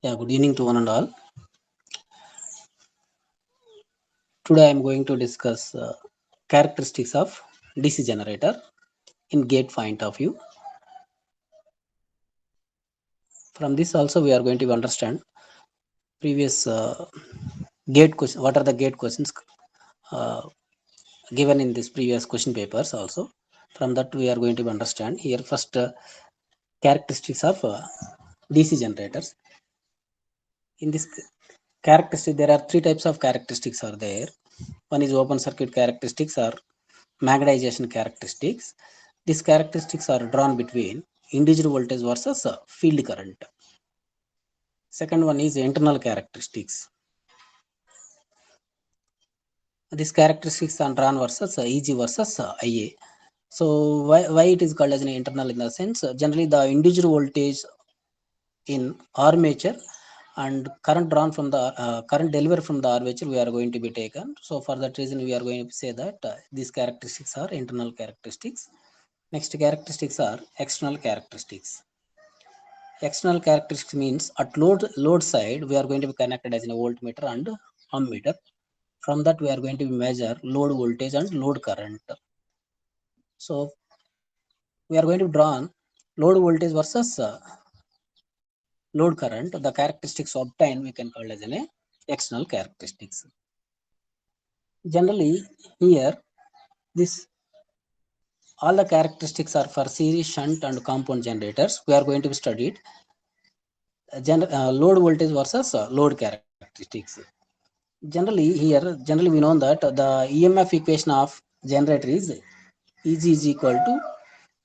Yeah, good evening to one and all. Today I am going to discuss characteristics of DC generator in gate point of view. From this also we are going to understand previous gate question. What are the gate questions uh, given in this previous question papers also. From that we are going to understand here first characteristics of DC generators. In this characteristic there are three types of characteristics are there. One is open circuit characteristics or magnetization characteristics. These characteristics are drawn between individual voltage versus field current. Second one is internal characteristics. These characteristics are drawn versus EG versus IA. So why it is called as an internal in the sense generally the individual voltage in armature and current drawn from the current delivered from the armature we are going to be taken. So for that reason we are going to say that these characteristics are internal characteristics. Next characteristics are external characteristics. External characteristics means at load side we are going to be connected as a voltmeter and ammeter. From that we are going to be measure load voltage and load current. So we are going to draw load voltage versus load current. The characteristics obtained we can call as an external characteristics. Generally here this all the characteristics are for series, shunt and compound generators. We are going to be studied load voltage versus load characteristics. Generally we know that the EMF equation of generator is Eg is equal to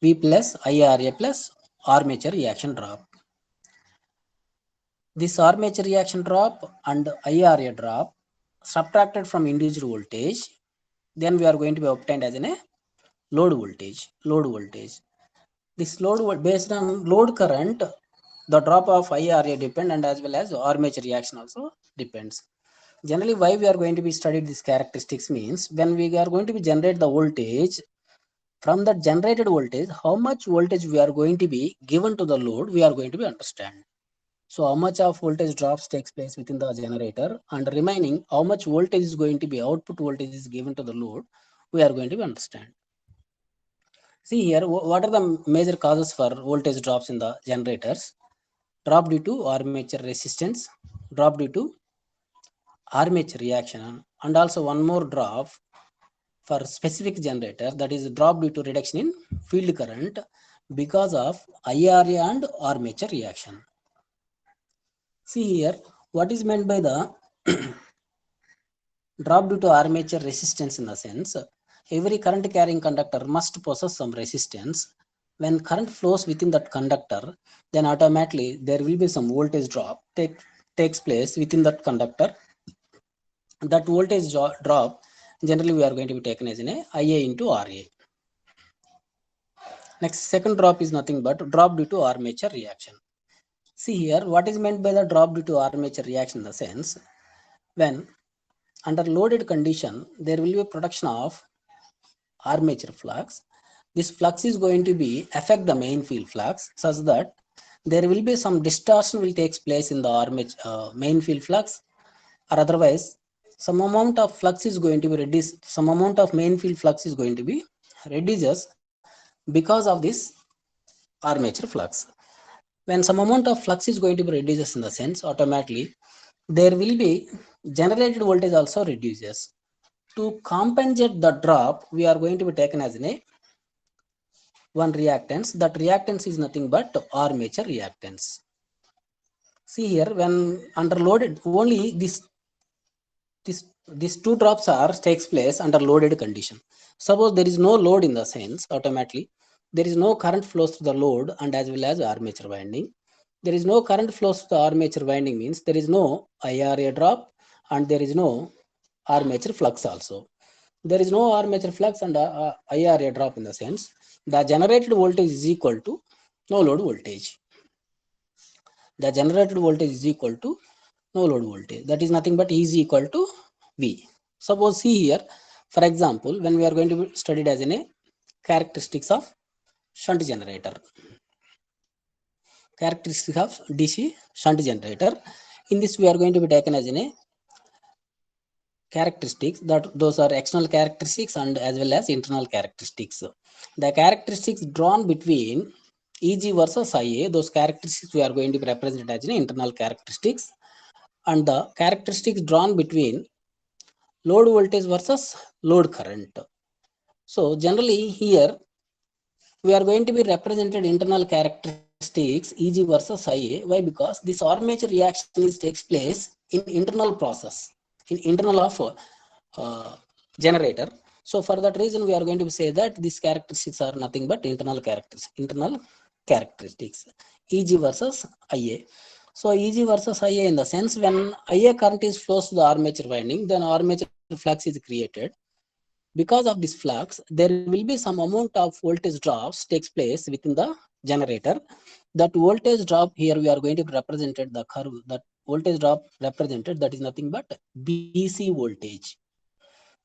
V plus IRA plus armature reaction drop. This armature reaction drop and IRA drop subtracted from individual voltage, then we are going to be obtained as a load voltage. This load based on load current, the drop of IRA depend and as well as armature reaction also depends. Generally why we are going to be studied these characteristics means when we are going to be generate the voltage, from that generated voltage how much voltage we are going to be given to the load we are going to be understand. So how much of voltage drops takes place within the generator and remaining how much voltage is going to be output voltage is given to the load we are going to be understand. See here what are the major causes for voltage drops in the generators. Drop due to armature resistance, drop due to armature reaction, and also one more drop for specific generator, that is drop due to reduction in field current because of IRA and armature reaction. See here what is meant by the drop due to armature resistance in the sense every current carrying conductor must possess some resistance. When current flows within that conductor, then automatically there will be some voltage drop takes place within that conductor. That voltage drop generally we are going to be taken as an IA into RA. Next second drop is nothing but drop due to armature reaction. See here what is meant by the drop due to armature reaction in the sense when under loaded condition there will be a production of armature flux. This flux is going to be affect the main field flux such that there will be some distortion will takes place in the armature main field flux, or otherwise some amount of flux is going to be reduced, some amount of main field flux is going to be reduces because of this armature flux. When some amount of flux is going to be reduces in the sense automatically there will be generated voltage also reduces. To compensate the drop we are going to be taken as a one reactance. That reactance is nothing but armature reactance. See here when under loaded only these two drops are takes place under loaded condition. Suppose there is no load in the sense automatically there is no current flows to the load and as well as armature winding. There is no current flows to the armature winding means there is no IRA drop and there is no armature flux also. There is no armature flux and IRA drop in the sense the generated voltage is equal to no load voltage. The generated voltage is equal to no load voltage. That is nothing but E is equal to V. Suppose see here, for example, when we are going to be studied as in a characteristics of shunt generator. characteristic of DC shunt generator. In this, we are going to be taken as in a characteristics, that those are external characteristics and as well as internal characteristics. The characteristics drawn between EG versus IA, those characteristics we are going to be represented as internal characteristics, and the characteristics drawn between load voltage versus load current. So generally here we are going to be represented internal characteristics EG versus IA. Why? Because this armature reaction is takes place in internal process, in internal of uh, generator. So for that reason, we are going to say that these characteristics are nothing but internal characteristics, EG versus IA. So EG versus IA in the sense when IA current is flows to the armature winding, then armature flux is created. Because of this flux, there will be some amount of voltage drops takes place within the generator. That voltage drop here we are going to represent the curve. That voltage drop represented, that is nothing but BC voltage.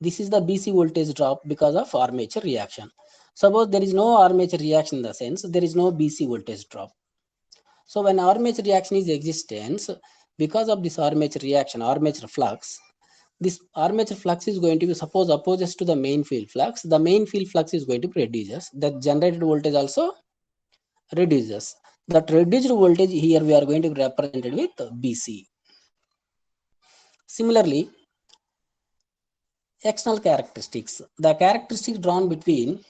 This is the BC voltage drop because of armature reaction. Suppose there is no armature reaction in the sense there is no BC voltage drop. So when armature reaction is existence, because of this armature reaction, armature flux, this armature flux is going to be suppose opposes to the main field flux. The main field flux is going to be reduces. The generated voltage also reduces. That reduced voltage here we are going to be represented with BC. Similarly, external characteristics. The characteristics drawn between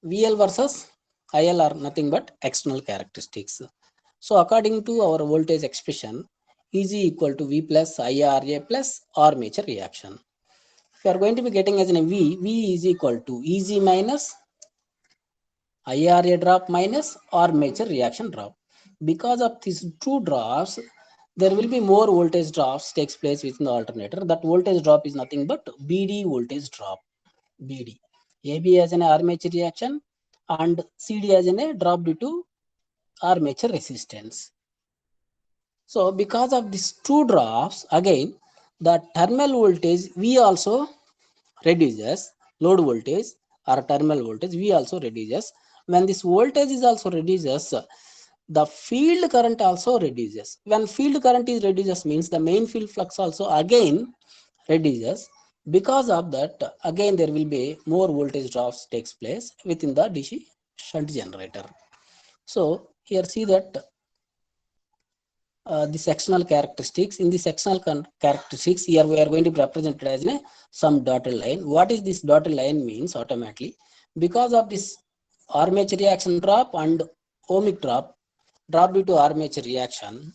VL versus IL are nothing but external characteristics. So according to our voltage expression, EG equal to V plus IRA plus armature reaction. We are going to be getting as in V is equal to EG minus IRA drop minus armature reaction drop. Because of these two drops, there will be more voltage drops takes place within the alternator. That voltage drop is nothing but BD voltage drop. BD. AB as an armature reaction and CD as a drop due to armature resistance. So because of these two drops, again, the terminal voltage V also reduces, load voltage or terminal voltage V also reduces. When this voltage is also reduces, the field current also reduces. When field current is reduces means the main field flux also again reduces. Because of that, again there will be more voltage drops takes place within the DC shunt generator. So here see that this external characteristics. In this external characteristics, here we are going to be represented as some dotted line. What is this dotted line means automatically? Because of this armature reaction drop and ohmic drop due to armature reaction,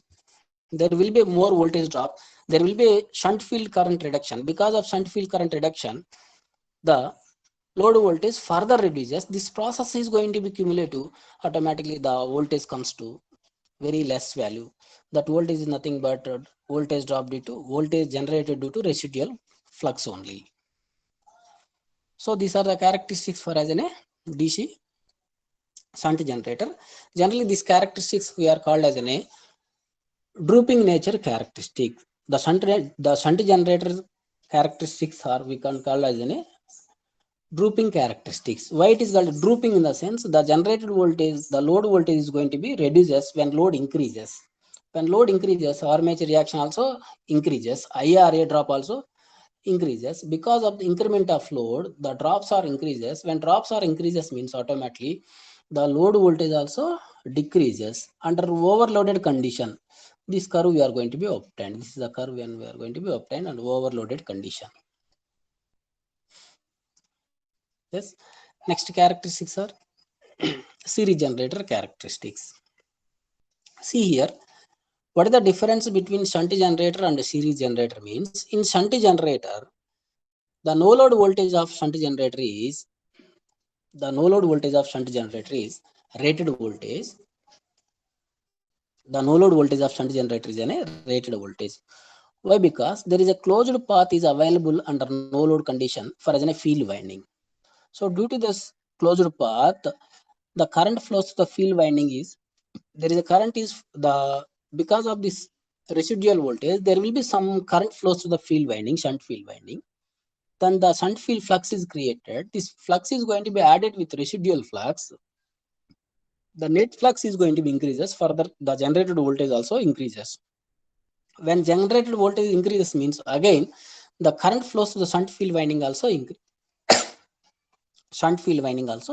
there will be more voltage drop. There will be shunt field current reduction. Because of shunt field current reduction, the load voltage further reduces. This process is going to be cumulative. Automatically, the voltage comes to very less value. That voltage is nothing but voltage drop due to voltage generated due to residual flux only. So these are the characteristics for as a DC shunt generator. Generally, these characteristics we are called as a drooping nature characteristic. The shunt generator characteristics are we can call as a drooping characteristics. Why it is called drooping in the sense the generated voltage, the load voltage is going to be reduces when load increases. When load increases, armature reaction also increases. IRA drop also increases. Because of the increment of load, the drops are increases. When drops are increases means automatically the load voltage also decreases. Under overloaded condition, this curve we are going to be obtained. This is the curve when we are going to be obtained under overloaded condition. Yes. Next characteristics are series generator characteristics. See here, what is the difference between shunt generator and series generator means? In shunt generator, the no load voltage of shunt generator is rated voltage. The no load voltage of shunt generator is a rated voltage. Why? Because there is a closed path is available under no load condition for as a field winding. So due to this closed path, the current flows to the field winding is there is a current is the because of this residual voltage there will be some current flows to the field winding, shunt field winding. Then the shunt field flux is created. This flux is going to be added with residual flux. the net flux is going to be increases, further the generated voltage also increases. When generated voltage increases means again the current flows to the shunt field winding also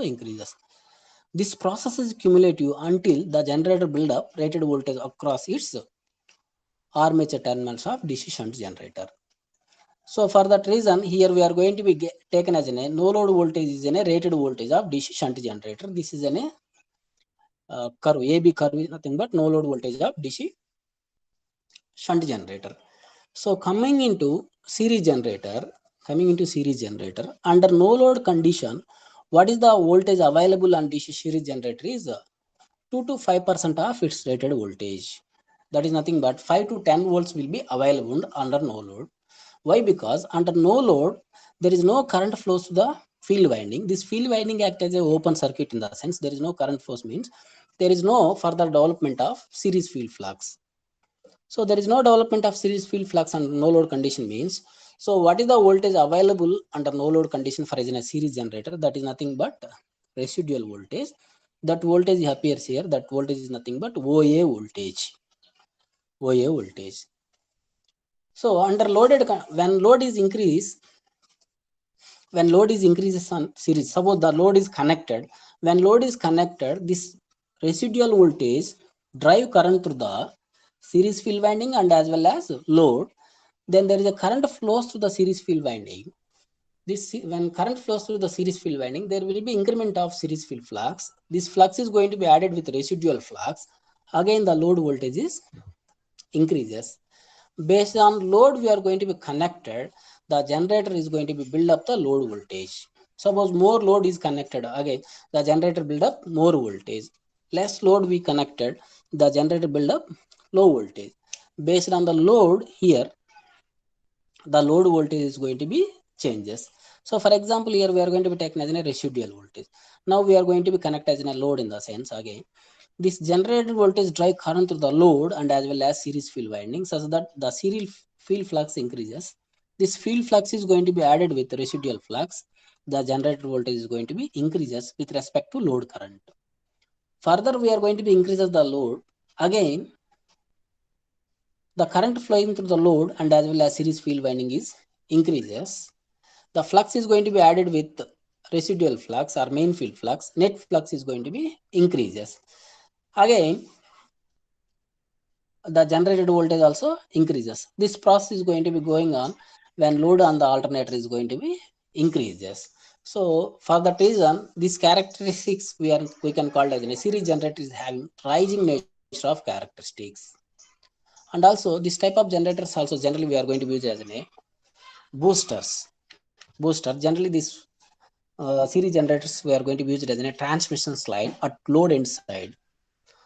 increases. This process is cumulative until the generator build up rated voltage across its armature terminals of DC shunt generator. So for that reason, here we are going to be taken as a no load voltage is a rated voltage of DC shunt generator. This is a curve, AB curve is nothing but no load voltage of DC shunt generator. So coming into series generator, under no load condition, what is the voltage available on DC series generator is 2 to 5% of its rated voltage. That is nothing but 5 to 10 volts will be available under no load. Why? Because under no load, there is no current flows to the field winding. This field winding acts as an open circuit in the sense there is no current flows means there is no further development of series field flux. So there is no development of series field flux under no load condition means, so what is the voltage available under no load condition for a series generator? That is nothing but residual voltage. That voltage appears here. That voltage is nothing but OA voltage. OA voltage. So under loaded, when load is increases on series, suppose the load is connected. When load is connected, this residual voltage drive current through the series field winding and as well as load. Then there is a current flows through the series field winding. When current flows through the series field winding, there will be increment of series field flux. This flux is going to be added with residual flux. Again, the load voltage is increases. Based on load we are going to be connected, the generator is going to be build up the load voltage. Suppose more load is connected, again the generator build up more voltage. Less load we connected, the generator build up low voltage. Based on the load here, the load voltage is going to be changes. So for example, here we are going to be taken as a residual voltage. Now we are going to be connected as a load in the sense again. This generated voltage drive current through the load and as well as series field winding such that the series field flux increases. This field flux is going to be added with residual flux. The generated voltage is going to be increases with respect to load current. Further, we are going to be increases the load. Again, the current flowing through the load and as well as series field winding is increases. The flux is going to be added with residual flux or main field flux. Net flux is going to be increases. Again, the generated voltage also increases. This process is going to be going on when load on the alternator is going to be increases. So for that reason, these characteristics we can call as a series generator is having rising nature of characteristics. And also this type of generators also generally we are going to use as a boosters. Generally this series generators we are going to use it as a transmission line at load end side.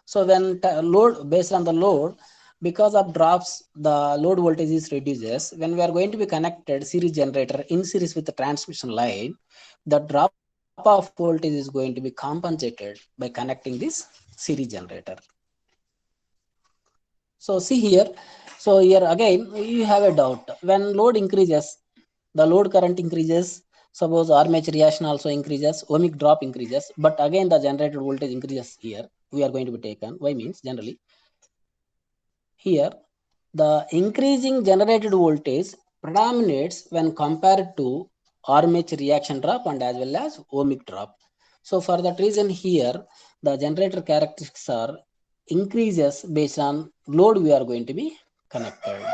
So when load based on the load, because of drops, the load voltage is reduces. When we are going to be connected series generator in series with the transmission line, the drop of voltage is going to be compensated by connecting this series generator. So see here. So here again, you have a doubt. When load increases, the load current increases. Suppose armature reaction also increases, ohmic drop increases, but again the generated voltage increases here. We are going to be taken. Why means generally here the increasing generated voltage predominates when compared to armature reaction drop and as well as ohmic drop. So for that reason here, the generator characteristics are increases based on load we are going to be connected.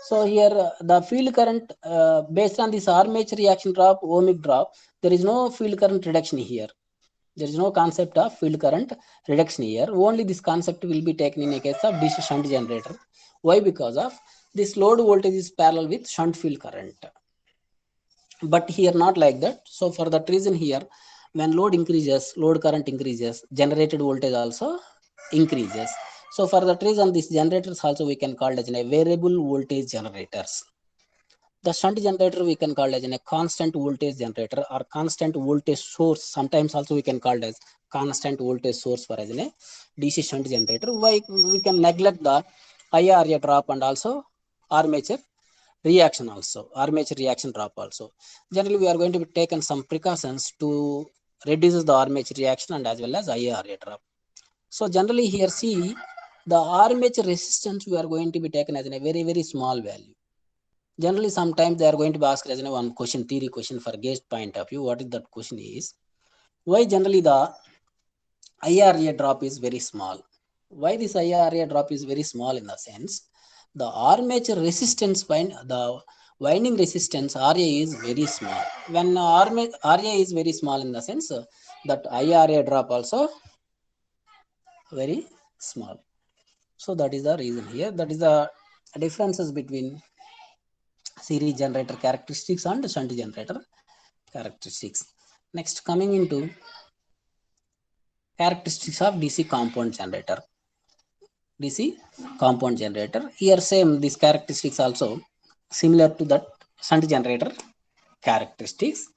So here the field current based on this armature reaction drop, ohmic drop, there is no field current reduction here. There is no concept of field current reduction here. Only this concept will be taken in a case of DC shunt generator. Why? Because of this load voltage is parallel with shunt field current. But here not like that. So for that reason here, when load increases, load current increases, generated voltage also increases. So for that reason, these generators also we can call as a variable voltage generators. The shunt generator we can call as a constant voltage generator or constant voltage source. Sometimes also we can call as constant voltage source for as a DC shunt generator. Why we can neglect the IRA drop and also armature reaction drop also. Generally we are going to be taken some precautions to reduces the armature reaction and as well as IARA drop. So generally here see the armature resistance we are going to be taken as a very, very small value. Generally sometimes they are going to be asked as one question, theory question for gauge point of view. What is that question is, why generally the IRA drop is very small? Why this IRA drop is very small in the sense, the armature resistance the winding resistance RA is very small. When RA is very small in the sense that IRA drop also very small. So that is the reason here. That is the differences between series generator characteristics and shunt generator characteristics. Next, coming into characteristics of DC compound generator. DC compound generator. Here same these characteristics also similar to that shunt generator characteristics.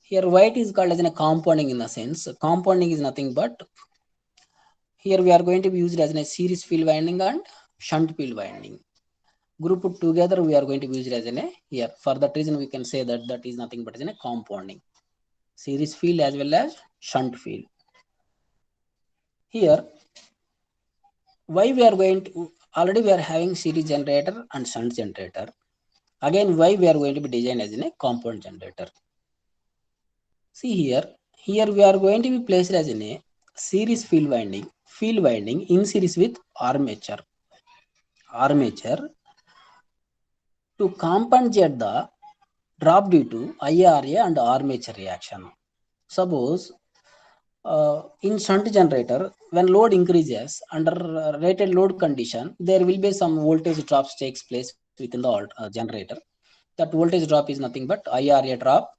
Here why it is called as a compounding in the sense, compounding is nothing but here we are going to be used as a series field winding and shunt field winding. Grouped together we are going to be used as a here. For that reason we can say that that is nothing but as a compounding. Series field as well as shunt field. Here why we are going to, already we are having series generator and shunt generator. Again why we are going to be designed as a compound generator. See here we are going to be placed as in a series field winding in series with armature to compensate the drop due to IRA and armature reaction. Suppose in shunt generator, when load increases under rated load condition, there will be some voltage drops takes place within the generator. That voltage drop is nothing but IRA drop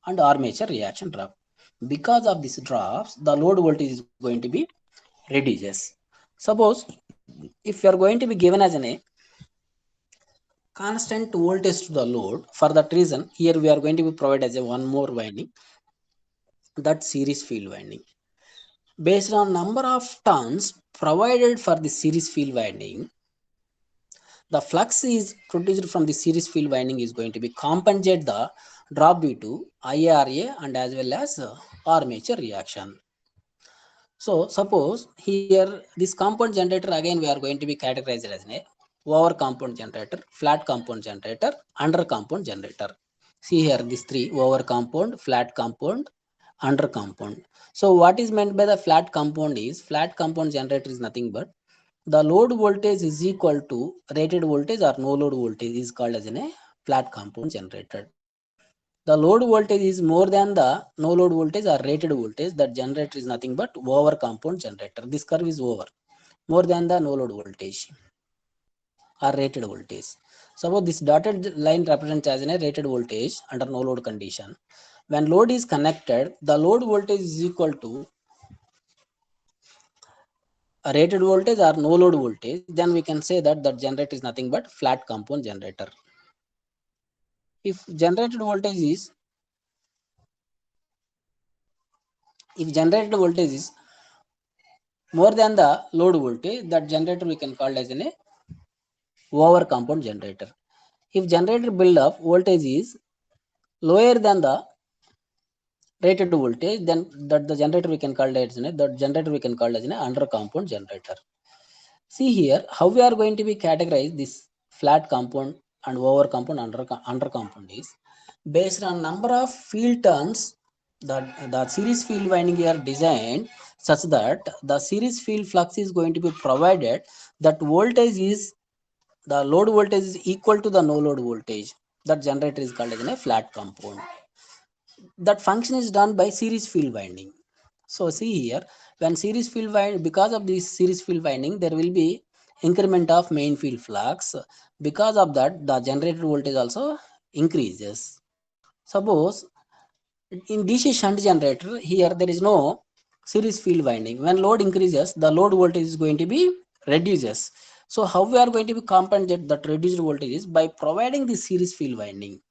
and armature reaction drop. Because of these drops, the load voltage is going to be reduces. Suppose if you are going to be given as a constant voltage to the load, for that reason here we are going to be provided as a one more winding, that series field winding. Based on number of turns provided for the series field winding, the flux is produced from the series field winding is going to be compensate the drop due to IRA and as well as armature reaction. So suppose here this compound generator again we are going to be categorized as a over compound generator, flat compound generator, under compound generator. See here these three: over compound, flat compound, under compound. So what is meant by the flat compound is, flat compound generator is nothing but the load voltage is equal to rated voltage or no load voltage is called as a flat compound generator. The load voltage is more than the no load voltage or rated voltage, that generator is nothing but over compound generator. This curve is over, more than the no load voltage or rated voltage. Suppose this dotted line represents as a rated voltage under no load condition. When load is connected, the load voltage is equal to a rated voltage or no load voltage, then we can say that that generator is nothing but flat compound generator. If generated voltage is more than the load voltage, that generator we can call as an over compound generator. If generator build up voltage is lower than the rated voltage, then that the generator we can call as an under compound generator. See here how we are going to be categorize this flat compound and over compound under compound is based on number of field turns that the series field winding are designed such that the series field flux is going to be provided, that voltage is, the load voltage is equal to the no load voltage. That generator is called as a flat compound. That function is done by series field winding. So see here, when series field winding, because of this series field winding, there will be increment of main field flux. Because of that, the generator voltage also increases. Suppose in DC shunt generator, here there is no series field winding. When load increases, the load voltage is going to be reduces. So how we are going to be compensate that reduced voltage is by providing the series field winding.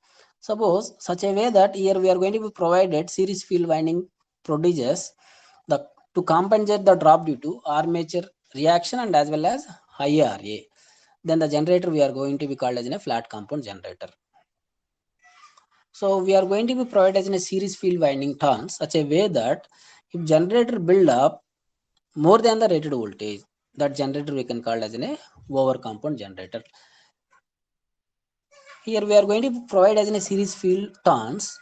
Suppose such a way that here we are going to be provided series field winding produces the to compensate the drop due to armature reaction and as well as IRA. Then the generator we are going to be called as a flat compound generator. So we are going to be provided as in a series field winding turns such a way that if generator build up more than the rated voltage, that generator we can call as in a over compound generator. Here we are going to provide as in a series field turns.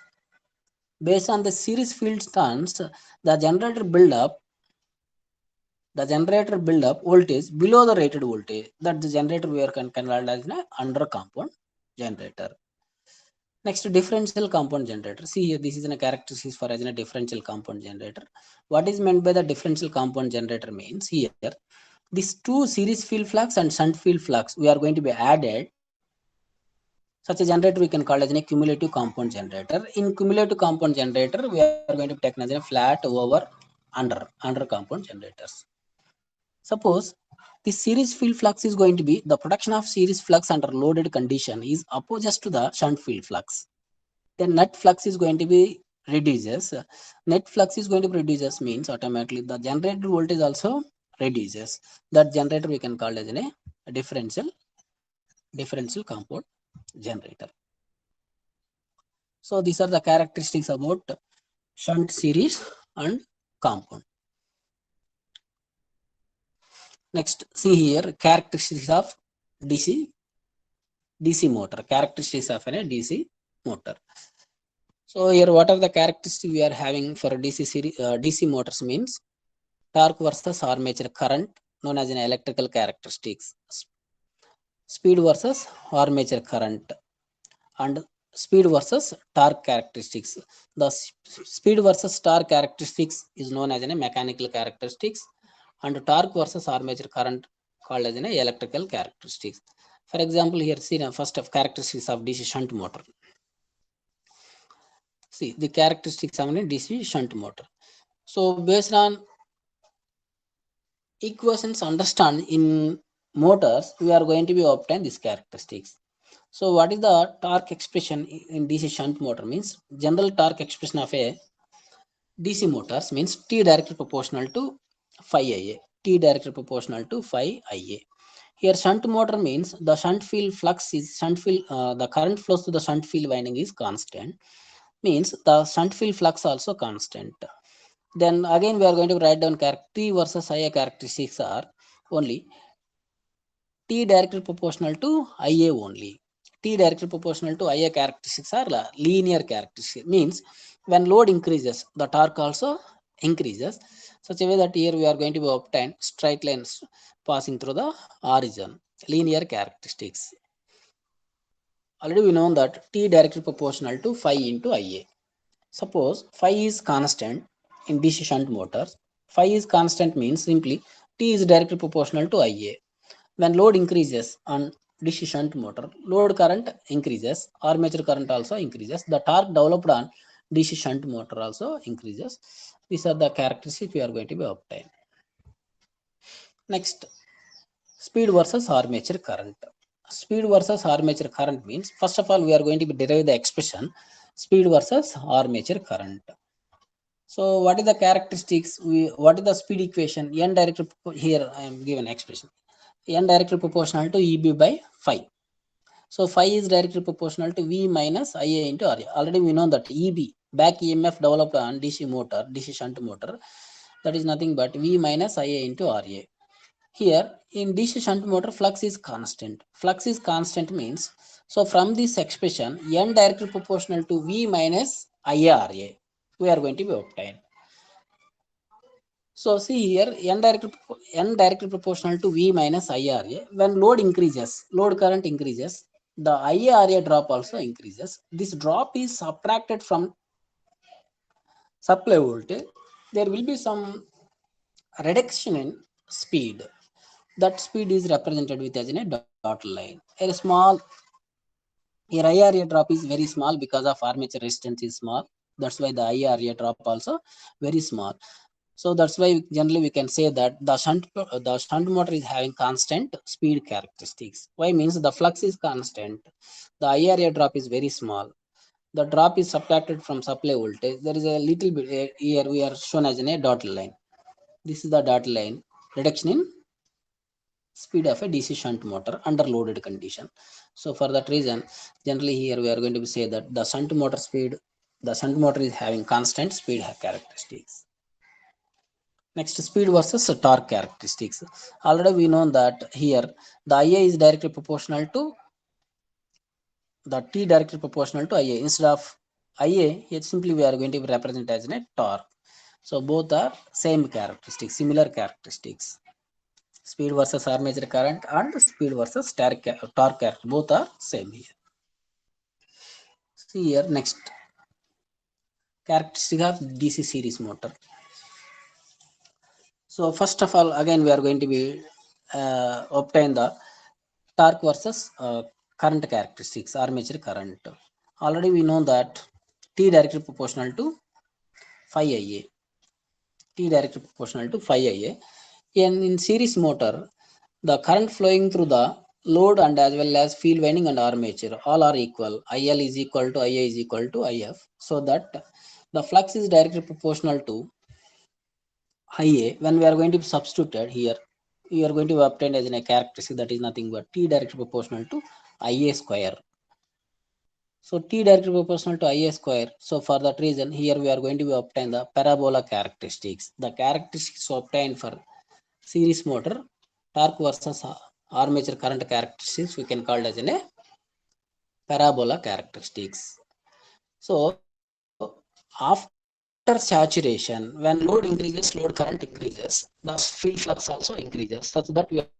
Based on the series field turns, the generator build up voltage below the rated voltage. That the generator we are called as an under compound generator. Next, differential compound generator. See here, this is a characteristics for as a differential compound generator. What is meant by the differential compound generator means here, these two series field flux and shunt field flux we are going to be added. Such a generator we can call as a cumulative compound generator. In cumulative compound generator, we are going to be taken as a flat over under compound generators. Suppose the series field flux is going to be the production of series flux under loaded condition is opposite to the shunt field flux. Then net flux is going to be reduces. Net flux is going to be reduces means automatically the generator voltage also reduces. That generator we can call as a differential compound generator. So these are the characteristics about shunt, series and compound. Next, see here characteristics of DC motor. Characteristics of a DC motor. So here what are the characteristics we are having for DC motors means torque versus armature current known as an electrical characteristics, speed versus armature current, and speed versus torque characteristics. The speed versus torque characteristics is known as a mechanical characteristics, and torque versus armature current called as an electrical characteristics. For example, here see the first of characteristics of DC shunt motor. See the characteristics of a DC shunt motor. So based on equations understand in motors, we are going to be obtain these characteristics. So what is the torque expression in DC shunt motor means general torque expression of a DC motors means T directly proportional to phi Ia. T directly proportional to phi Ia. Here shunt motor means the shunt field flux is the current flows to the shunt field winding is constant, means the shunt field flux also constant. Then again we are going to write down T versus Ia characteristics are only T directly proportional to Ia only. T directly proportional to Ia characteristics are linear characteristics, means when load increases, the torque also increases, such a way that here we are going to obtain straight lines passing through the origin, linear characteristics. Already we know that T directly proportional to phi into Ia. Suppose phi is constant in DC shunt motors. Phi is constant means simply T is directly proportional to Ia. When load increases on DC shunt motor, load current increases, armature current also increases, the torque developed on DC shunt motor also increases. These are the characteristics we are going to be obtained. Next, speed versus armature current. Speed versus armature current means, first of all, we are going to be derive the expression speed versus armature current. So what is the characteristics? What is the speed equation? N directly, here I am given expression. N directly proportional to EB by phi. So phi is directly proportional to V minus Ia into Ra. Already we know that EB, back EMF developed on DC motor, DC shunt motor, that is nothing but V minus Ia into Ra. Here in DC shunt motor, flux is constant. Flux is constant means, so from this expression, N directly proportional to V minus Ia Ra, we are going to be obtained. So see here, N directly proportional to V minus IRA. When load increases, load current increases, the IRA drop also increases. This drop is subtracted from supply voltage. There will be some reduction in speed. That speed is represented with as in a dotted line. A small, here IRA drop is very small because of armature resistance is small. That's why the IRA drop also very small. So that's why generally we can say that the shunt motor is having constant speed characteristics. Why means the flux is constant. The IRA drop is very small. The drop is subtracted from supply voltage. There is a little bit here we are shown as in a dotted line. This is the dotted line. Reduction in speed of a DC shunt motor under loaded condition. So for that reason, generally here we are going to say that the shunt motor is having constant speed characteristics. Next, speed versus torque characteristics. Already we know that here the IA is directly proportional to the T directly proportional to IA. Instead of IA, here simply we are going to represent as a torque. So both are same characteristics, similar characteristics. Speed versus armature current and speed versus torque, both are same here. See here next characteristic of DC series motor. So first of all, again we are going to be obtain the torque versus current characteristics, armature current. Already we know that T directly proportional to phi Ia. T directly proportional to phi Ia. And in series motor, the current flowing through the load and as well as field winding and armature all are equal. IL is equal to IA is equal to IF. So that the flux is directly proportional to Ia. When we are going to substitute it here, we are going to obtain as a characteristic that is nothing but T directly proportional to Ia square. So T directly proportional to Ia square. So for that reason, here we are going to obtain the parabola characteristics. The characteristics obtained for series motor, torque versus armature current characteristics, we can call it as a parabola characteristics. So after saturation, when load increases, load current increases, the field flux also increases, such that we are going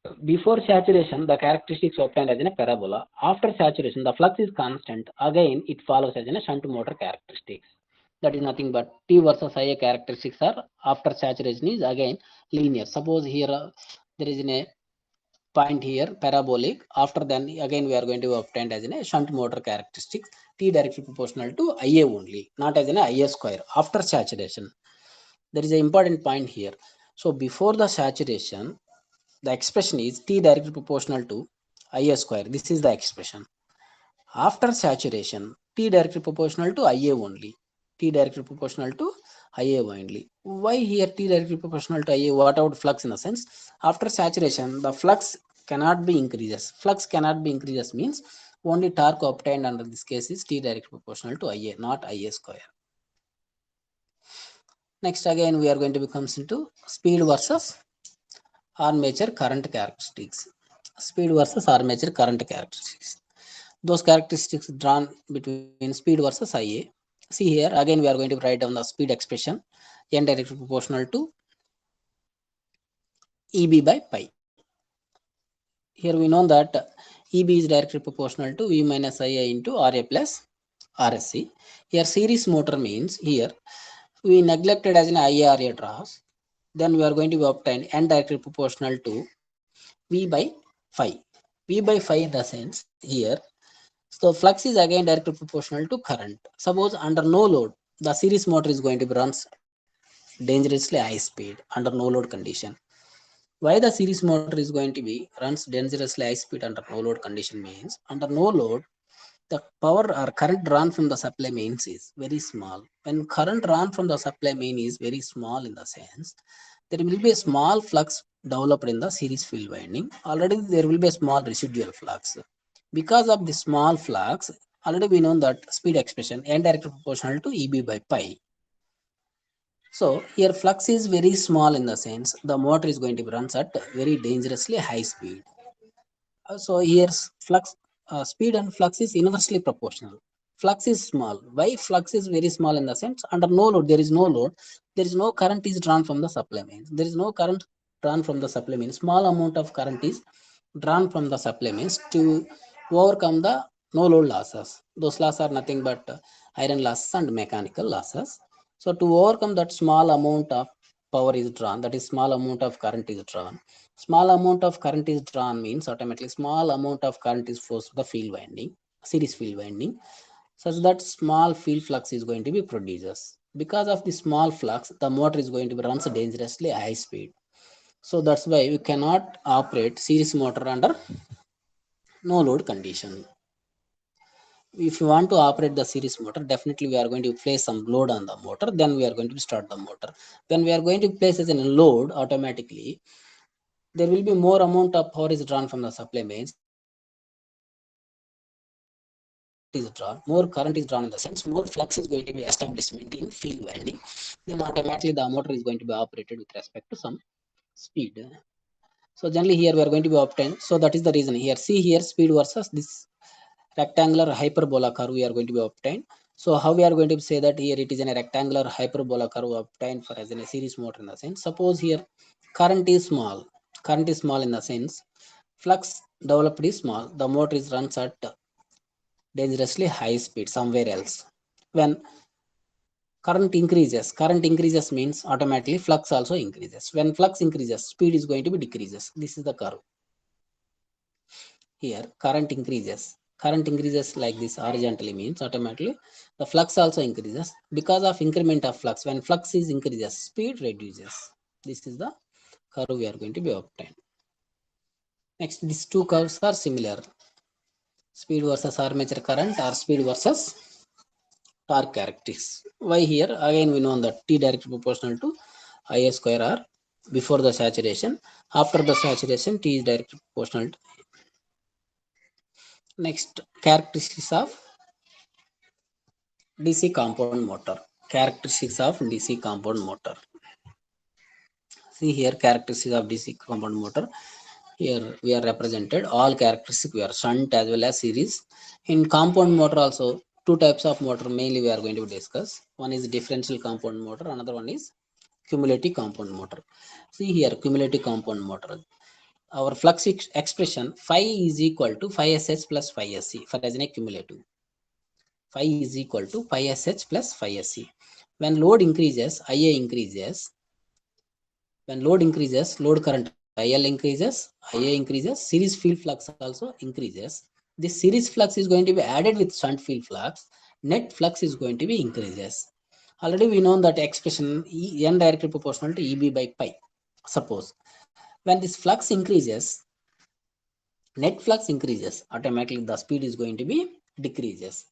to obtain as a before saturation, the characteristics obtained as in a parabola. After saturation, the flux is constant. Again, it follows as in a shunt motor characteristics. That is nothing but T versus IA characteristics are after saturation is again linear. Suppose here there is in a point here parabolic. After then again we are going to obtain as in a shunt motor characteristics. T directly proportional to IA only, not as in a IA square. After saturation, there is an important point here. So before the saturation, the expression is T directly proportional to IA square. This is the expression. After saturation, T directly proportional to IA only. T directly proportional to IA only. Why here T directly proportional to IA? What about flux in a sense? After saturation, the flux cannot be increases. Flux cannot be increases means only torque obtained under this case is T directly proportional to IA, not IA square. Next again we are going to become into speed versus armature current characteristics. Speed versus armature current characteristics. Those characteristics drawn between speed versus IA. See here, again we are going to write down the speed expression, n directly proportional to EB by pi. Here we know that EB is directly proportional to V minus IA into RA plus RSC. Here series motor means here we neglected as an IRA draws. Then we are going to obtain n directly proportional to V by phi. V by phi in the sense here. So flux is again directly proportional to current. Suppose under no load, the series motor is going to be runs dangerously high speed under no load condition. Why the series motor is going to be runs dangerously high speed under no load condition means under no load, the power or current drawn from the supply mains is very small. When current drawn from the supply main is very small in the sense, there will be a small flux developed in the series field winding. Already there will be a small residual flux. Because of the small flux, already we know that speed expression n directly proportional to EB by pi. So here flux is very small in the sense the motor is going to be runs at very dangerously high speed. So here's flux, speed and flux is inversely proportional. Flux is small. Why flux is very small in the sense under no load, there is no load, there is no current is drawn from the supply mains. There is no current drawn from the supply mains. Small amount of current is drawn from the supply mains to overcome the no load losses. Those losses are nothing but iron losses and mechanical losses. So to overcome that small amount of power is drawn, that is small amount of current is drawn. Small amount of current is drawn means automatically small amount of current is forced to the field winding, series field winding, such that small field flux is going to be produced. Because of the small flux, the motor is going to be runs dangerously high speed. So that's why we cannot operate series motor under no load condition. if you want to operate the series motor, definitely we are going to place some load on the motor, then we are going to start the motor. When we are going to place as a load, automatically there will be more amount of power is drawn from the supply, means more current is drawn in the sense more flux is going to be establishment in field winding, then automatically the motor is going to be operated with respect to some speed. So generally here we are going to be obtained. So that is the reason here. See here, speed versus this rectangular hyperbola curve we are going to be obtained. So how we are going to say that here it is in a rectangular hyperbola curve obtained for as in a series motor in the sense. Suppose here current is small. Current is small in the sense flux developed is small. The motor is runs at dangerously high speed somewhere else. When current increases means automatically flux also increases. When flux increases, speed is going to be decreases. This is the curve. Here current increases like this horizontally, means automatically the flux also increases. Because of increment of flux, when flux is increases, speed reduces. This is the curve we are going to be obtained. Next, these two curves are similar, speed versus armature current or speed versus torque characteristics. Why here? Again we know that T directly proportional to Ia square r before the saturation. After the saturation, T is directly proportional to. Next, characteristics of DC compound motor. Characteristics of DC compound motor. See here, characteristics of DC compound motor. Here we are represented all characteristics. We are shunt as well as series. In compound motor also, two types of motor mainly we are going to discuss. One is differential compound motor. Another one is cumulative compound motor. See here, cumulative compound motor. Our flux expression phi is equal to phi sh plus phi sc for as an cumulative. Phi is equal to pi sh plus phi sc. When load increases, Ia increases. When load increases, load current IL increases, Ia increases, series field flux also increases. This series flux is going to be added with shunt field flux. Net flux is going to be increases. Already we know that expression N directly proportional to EB by pi. Suppose when this flux increases, net flux increases, automatically the speed is going to be decreases.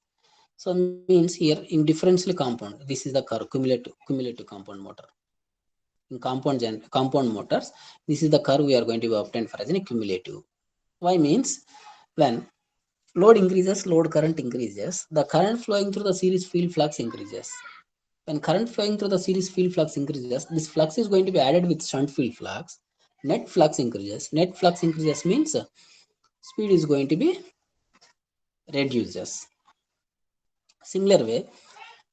So means here in differential compound, this is the curve, cumulative compound motor. In compound motors, this is the curve we are going to be obtained for as a cumulative. Why means when load increases, load current increases, the current flowing through the series field flux increases. When current flowing through the series field flux increases, this flux is going to be added with shunt field flux. Net flux increases. Net flux increases means speed is going to be reduces. Similar way,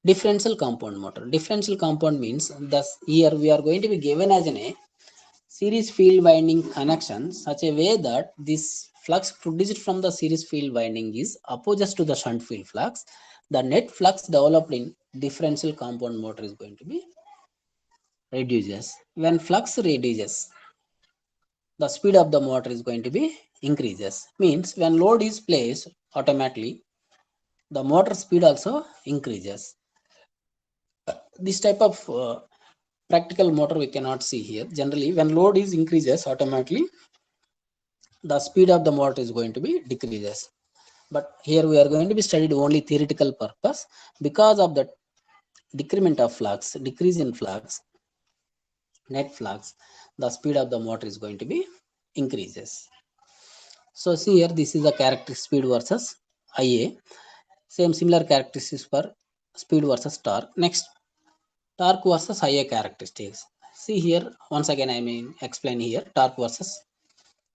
differential compound motor. Differential compound means thus here we are going to be given as a series field winding connection such a way that this flux produced from the series field winding is opposite to the shunt field flux. The net flux developed in differential compound motor is going to be reduces. When flux reduces, the speed of the motor is going to be increases. Means when load is placed, automatically the motor speed also increases. This type of practical motor we cannot see here. Generally, when load is increases, automatically the speed of the motor is going to be decreases. But here we are going to be studied only theoretical purpose. Because of the decrement of flux, decrease in flux, net flux, the speed of the motor is going to be increases. So see here, this is the characteristic speed versus Ia. Same similar characteristics for speed versus torque. Next, torque versus Ia characteristics. See here, once again I mean explain here torque versus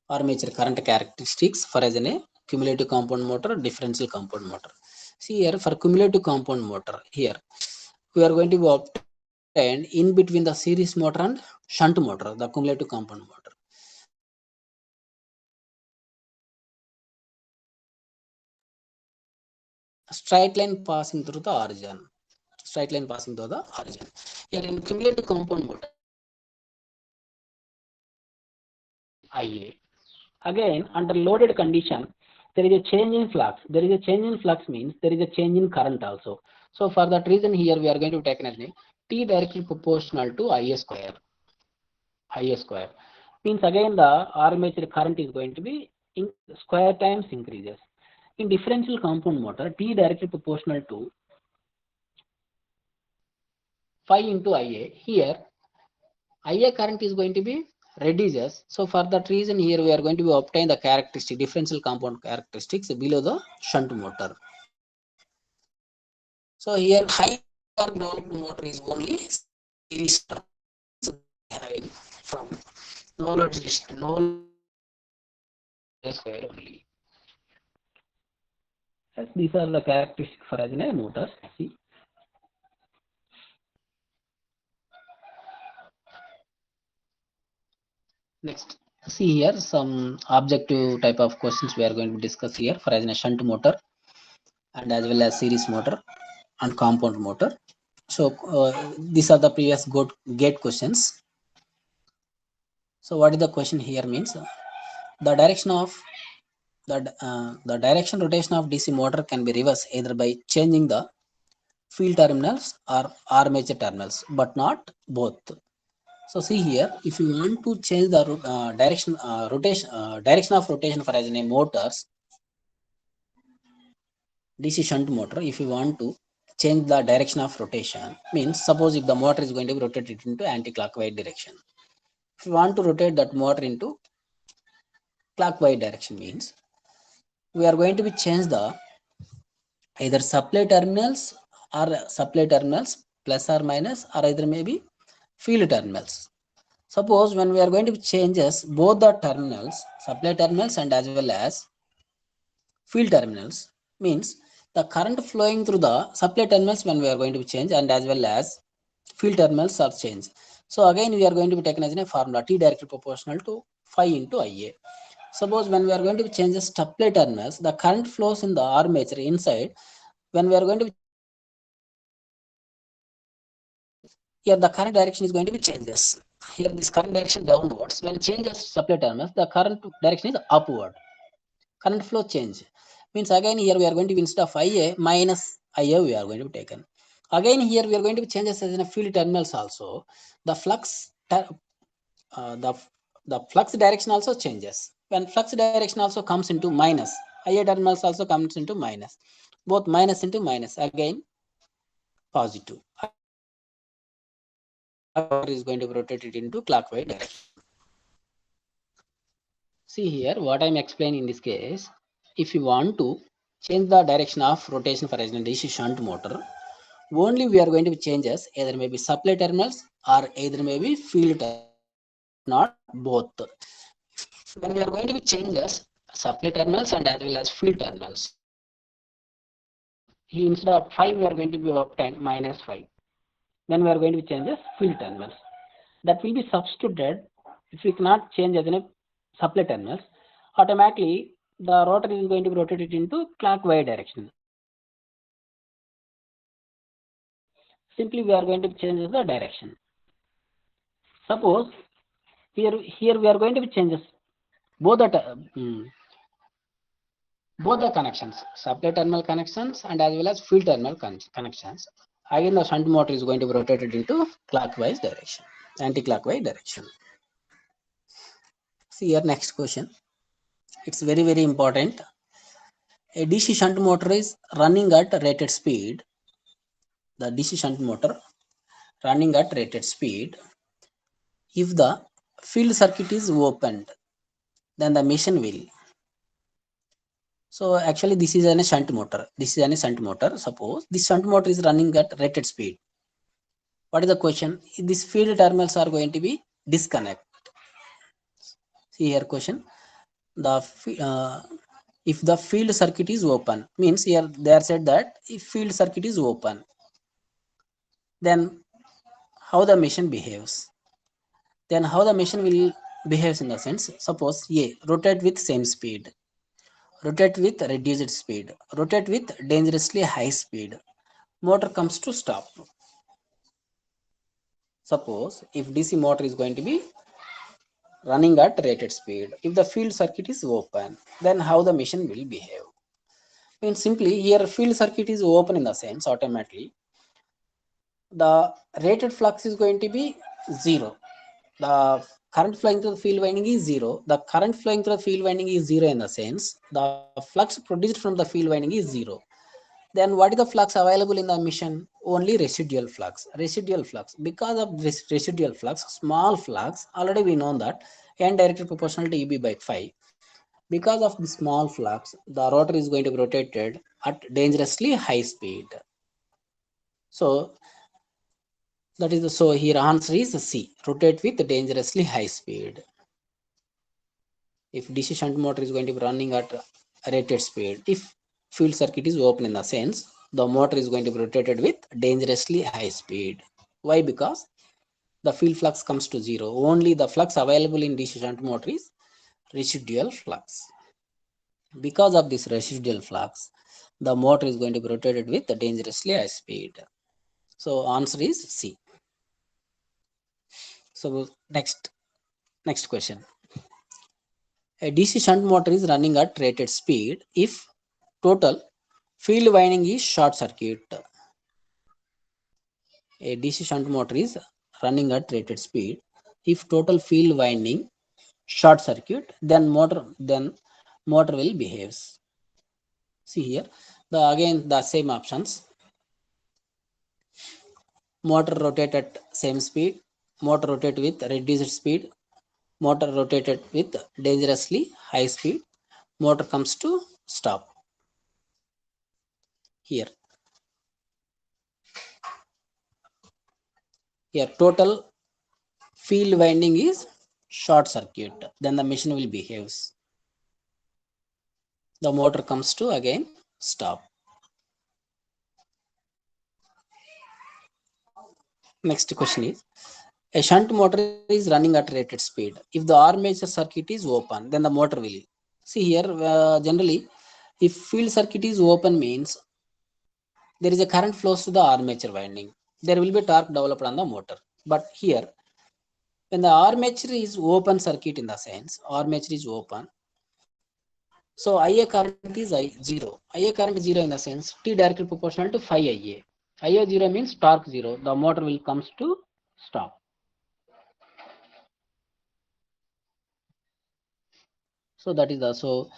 armature current characteristics for as a cumulative compound motor, differential compound motor. See here, for cumulative compound motor, here we are going to be obtained in between the series motor and shunt motor, the cumulative compound motor. Straight line passing through the origin. Straight line passing through the origin. Here in cumulative compound motor, Ia. Again, under loaded condition, there is a change in flux. There is a change in flux means there is a change in current also. So for that reason, here we are going to take as T directly proportional to Ia square. Ia square means again the armature current is going to be in square times increases. In differential compound motor, T directly proportional to phi into Ia. Here, Ia current is going to be reduces. So for that reason, here we are going to obtain the characteristic differential compound characteristics below the shunt motor. So here high torque developed motor is only series having from no load only. Yes, these are the characteristics for as a motor. See. Next, see here some objective type of questions we are going to discuss here for as a shunt motor and as well as series motor and compound motor. So these are the previous gate questions. So what is the question here means? The direction of the direction rotation of DC motor can be reversed either by changing the field terminals or armature terminals, but not both. So see here, if you want to change the direction of rotation for as in a motors, DC shunt motor, if you want to change the direction of rotation, means suppose if the motor is going to be rotated into anti-clockwise direction. If you want to rotate that motor into clockwise direction, means we are going to be change the either supply terminals plus or minus, or either maybe field terminals. Suppose when we are going to changes both the terminals, supply terminals and as well as field terminals, means the current flowing through the supply terminals when we are going to change and as well as field terminals are changed. So again we are going to be taken as a formula T directly proportional to phi into Ia. Suppose when we are going to change the supply terminals, the current flows in the armature inside. When we are going to here the current direction is going to be changes. Here this current direction downwards. When changes supply terminals, the current direction is upward. Current flow change means again here we are going to be instead of Ia minus Ia we are going to be taken. Again here we are going to be changes as in a field terminals also. The flux the flux direction also changes. When flux direction also comes into minus, Ia terminals also comes into minus. Both minus into minus again positive. Is going to be rotated into clockwise direction. See here what I am explaining in this case. If you want to change the direction of rotation for example DC shunt motor, only we are going to be changes either maybe supply terminals or either maybe field terminals, not both. When we are going to be changes supply terminals and as well as field terminals, instead of 5 we are going to be obtain minus 5. Then we are going to be changes field terminals. That will be substituted if we cannot change as a supply terminals. Automatically the rotor is going to be rotated into clockwise direction. Simply we are going to change the direction. Suppose here we are going to be changes both the connections, supply terminal connections and as well as field terminal connections. Again the shunt motor is going to be rotated into clockwise direction, anti-clockwise direction. See here next question. It's very important. A DC shunt motor is running at rated speed. The DC shunt motor running at rated speed. If the field circuit is opened, then the machine will. So actually this is a shunt motor. This is a shunt motor. Suppose this shunt motor is running at rated speed. What is the question? These field terminals are going to be disconnect. See here question. If the field circuit is open, means here they are said that if field circuit is open, then how the machine behaves. Then how the machine will behaves in the sense, suppose A, rotate with same speed, rotate with reduced speed, rotate with dangerously high speed, motor comes to stop. Suppose if DC motor is going to be running at rated speed, if the field circuit is open, then how the machine will behave. Means simply here field circuit is open in the sense automatically the rated flux is going to be 0. The current flowing through the field winding is zero. The current flowing through the field winding is zero in the sense the flux produced from the field winding is zero. Then what is the flux available in the emission? Only residual flux. Residual flux. Because of this residual flux, small flux, already we know that n directly proportional to EB by 5. Because of the small flux, the rotor is going to be rotated at dangerously high speed. So that is the, so here answer is C. Rotate with dangerously high speed. If DC shunt motor is going to be running at rated speed, if field circuit is open in the sense, the motor is going to be rotated with dangerously high speed. Why? Because the field flux comes to zero. Only the flux available in DC shunt motor is residual flux. Because of this residual flux, the motor is going to be rotated with dangerously high speed. So answer is C. So next question. A DC shunt motor is running at rated speed if total field winding is short circuit. A DC shunt motor is running at rated speed. If total field winding short circuit, then motor will behave. See here, again the same options. Motor rotate at same speed. Motor rotate with reduced speed. Motor rotated with dangerously high speed. Motor comes to stop. Here total field winding is short circuit, then the machine will behave. The motor comes to again stop. Next question is, a shunt motor is running at rated speed. If the armature circuit is open, then the motor will. See here, generally, if field circuit is open means there is a current flows to the armature winding. There will be torque developed on the motor. But here, when the armature is open circuit in the sense, armature is open, so IA current is I0. IA current 0 in the sense T directly proportional to 5 IA. IA 0 means torque 0. The motor will comes to stop. So that is also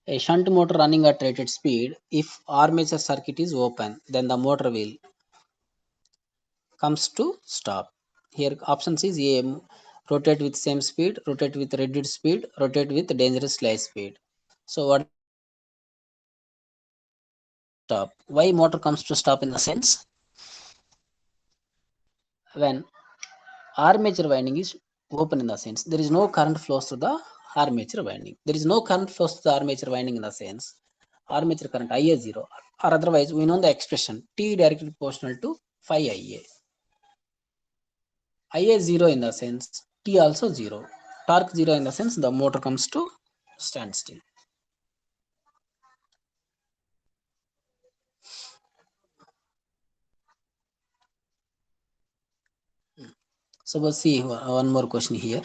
a shunt motor running at rated speed. If armature circuit is open, then the motor will comes to stop. Here options is A, rotate with same speed, rotate with reduced speed, rotate with dangerous high speed. So what is the answer? Stop. Why motor comes to stop in the sense when armature winding is open in the sense there is no current flows to the armature winding. There is no current flows to the armature winding in the sense armature current IA 0, or otherwise we know the expression T directly proportional to 5 IA. IA 0 in the sense T also 0. Torque 0 in the sense the motor comes to standstill. So we'll see one more question here.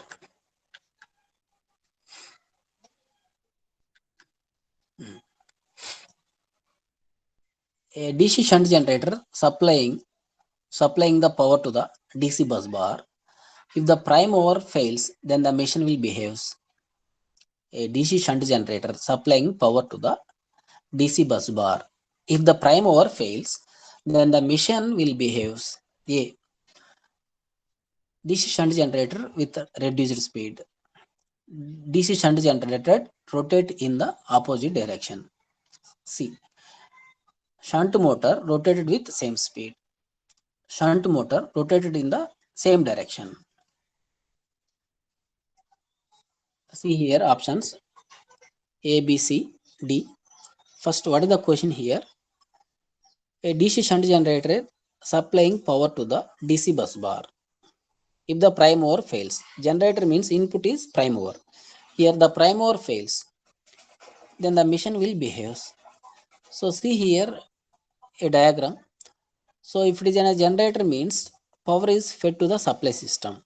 A DC shunt generator supplying the power to the DC bus bar. If the prime mover fails, then the machine will behave. A DC shunt generator supplying power to the DC bus bar. If the prime mover fails, then the machine will behave. A DC shunt generator with reduced speed. DC shunt generator rotate in the opposite direction. C. Shunt motor rotated with same speed. Shunt motor rotated in the same direction. See here options A, B, C, D. First, what is the question here? A DC shunt generator supplying power to the DC bus bar. If the prime mover fails, generator means input is prime mover. Here the prime mover fails, then the machine will behave. So see here a diagram. So if it is a generator means power is fed to the supply system.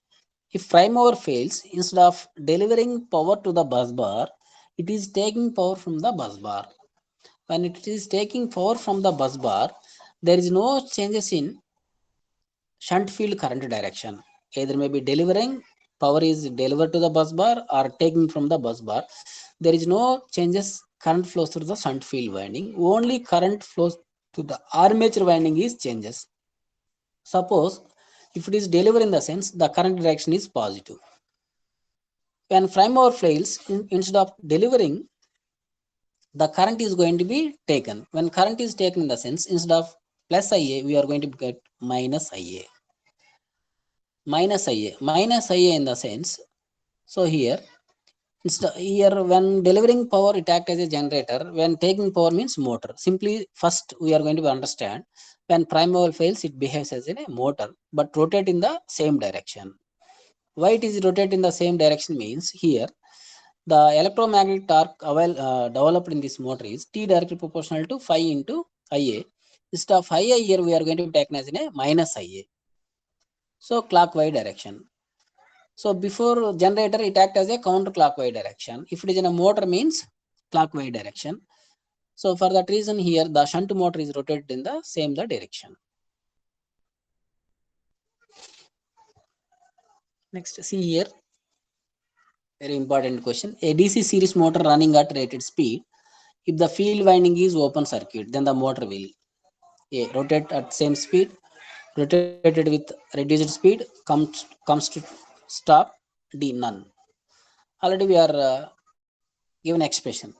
If prime mover fails, instead of delivering power to the bus bar, it is taking power from the bus bar. When it is taking power from the bus bar, there is no changes in shunt field current direction. Either may be delivering power is delivered to the bus bar or taken from the bus bar, there is no changes current flows through the shunt field winding. Only current flows to the armature winding is changes. Suppose if it is delivered in the sense the current direction is positive. When prime mover fails, instead of delivering, the current is going to be taken. When current is taken in the sense, instead of plus IA, we are going to get minus IA. Minus IA. Minus IA in the sense, so here when delivering power it acts as a generator, when taking power means motor. Simply first we are going to understand, when prime mover fails it behaves as a motor but rotate in the same direction. Why it is rotate in the same direction means, here the electromagnetic torque developed in this motor is T directly proportional to phi into Ia. Instead of Ia here we are going to be taken as in a minus Ia. So clockwise direction. So before generator, it acts as a counterclockwise direction. If it is in a motor means clockwise direction. So for that reason here, the shunt motor is rotated in the same direction. Next, see here, very important question. A DC series motor running at rated speed. If the field winding is open circuit, then the motor will A, rotate at same speed, rotated with reduced speed, comes to stop. D, none. Already we are given expression.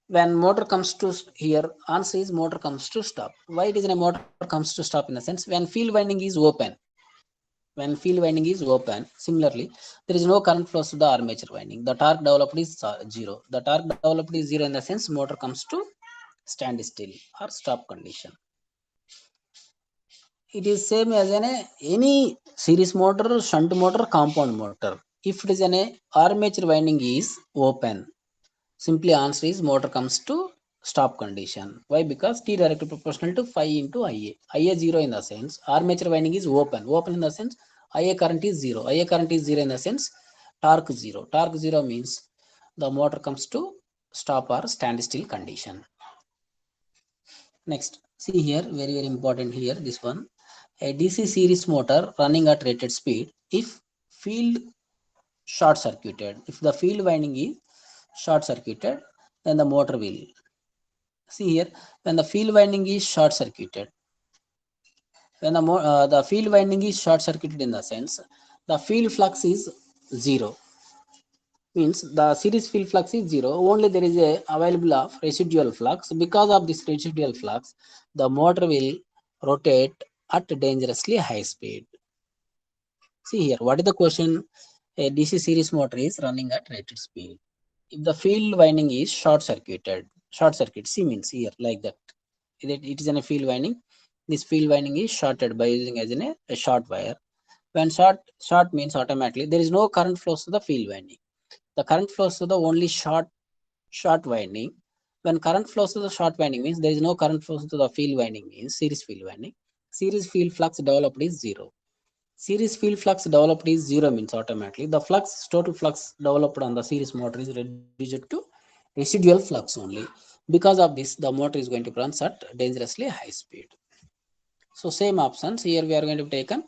When motor comes to here, answer is motor comes to stop. Why it is in a motor comes to stop? In the sense, when field winding is open, similarly there is no current flows to the armature winding, the torque developed is zero. The torque developed is zero in the sense motor comes to standstill or stop condition. It is same as any series motor, shunt motor, compound motor. If it is an armature winding is open, simply answer is motor comes to stop condition. Why? Because T directly proportional to phi into Ia. Ia 0 in the sense armature winding is open. Open in the sense Ia current is 0. Ia current is 0 in the sense torque 0. Torque 0 means the motor comes to stop or standstill condition. Next, see here, very important here, this one. A DC series motor running at rated speed, if field short circuited, if the field winding is short circuited, then the motor will. See here, when the field winding is short circuited, when the field winding is short circuited in the sense the field flux is 0, means the series field flux is 0, only there is a available of residual flux. Because of this residual flux, the motor will rotate at dangerously high speed. See here, what is the question? A DC series motor is running at rated speed. If the field winding is short circuited, short circuit, C means here like that. It is in a field winding. This field winding is shorted by using as in a short wire. When short means automatically there is no current flows to the field winding. The current flows to the only short winding. When current flows to the short winding means there is no current flows to the field winding means series field winding. Series field flux developed is 0. Series field flux developed is 0 means automatically the total flux developed on the series motor is reduced to residual flux only. Because of this, the motor is going to run at dangerously high speed. So same options here we are going to be taken.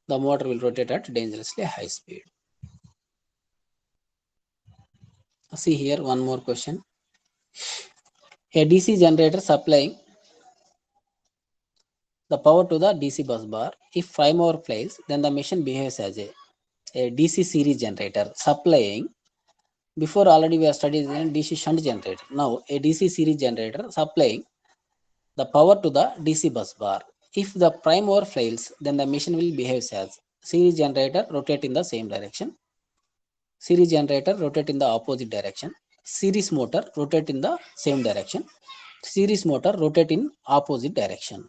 The motor will rotate at dangerously high speed. See here, one more question. A DC generator supplying the power to the DC bus bar. If prime mover fails, then the machine behaves as a DC series generator supplying. Before already we have studied in DC shunt generator. Now a DC series generator supplying the power to the DC bus bar. If the prime mover fails, then the machine will behave as series generator rotate in the same direction. Series generator rotate in the opposite direction. Series motor rotate in the same direction. Series motor rotate in opposite direction.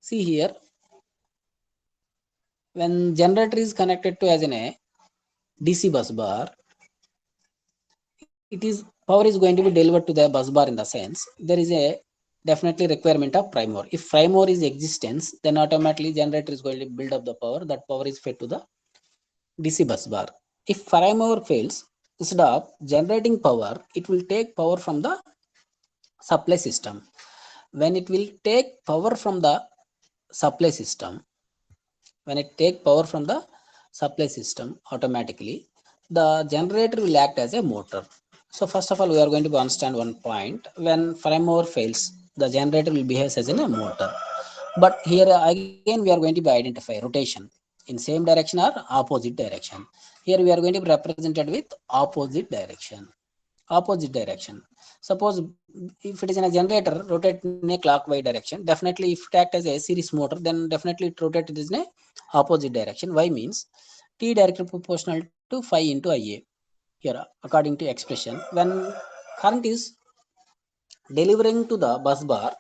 See here, when generator is connected to as in a DC bus bar, it is power is going to be delivered to the bus bar in the sense there is a definitely requirement of prime mover. If prime mover is existence, then automatically generator is going to build up the power. That power is fed to the DC bus bar. If prime mover fails, instead of generating power, it will take power from the supply system. When it will take power from the supply system, when it take power from the supply system automatically, the generator will act as a motor. So first of all, we are going to understand one point. When prime mover fails, the generator will behave as a motor. But here again, we are going to be identify rotation in same direction or opposite direction. Here we are going to be represented with opposite direction. Opposite direction. Suppose if it is in a generator rotate in a clockwise direction, definitely if it act as a series motor, then definitely it rotated in a opposite direction. Why means T directly proportional to phi into Ia. Here, according to expression, when current is delivering to the bus bar,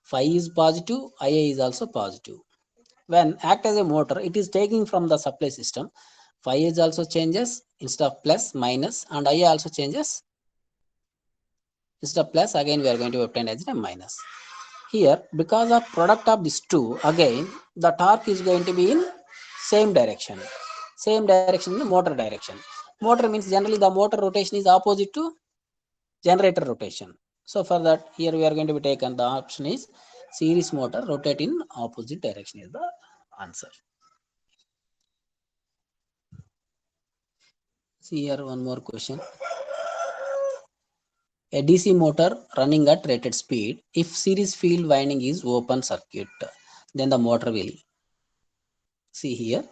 phi is positive, Ia is also positive. When act as a motor, it is taking from the supply system. Phi is also changes instead of plus minus, and Ia also changes instead of plus. Again, we are going to obtain as a minus. Here, because of product of these two, again the torque is going to be in same direction. Same direction in the motor direction. Motor means generally the motor rotation is opposite to generator rotation. So for that, here we are going to be taken the option is series motor rotate in opposite direction is the answer. See here one more question. A DC motor running at rated speed, if series field winding is open circuit, then the motor will see here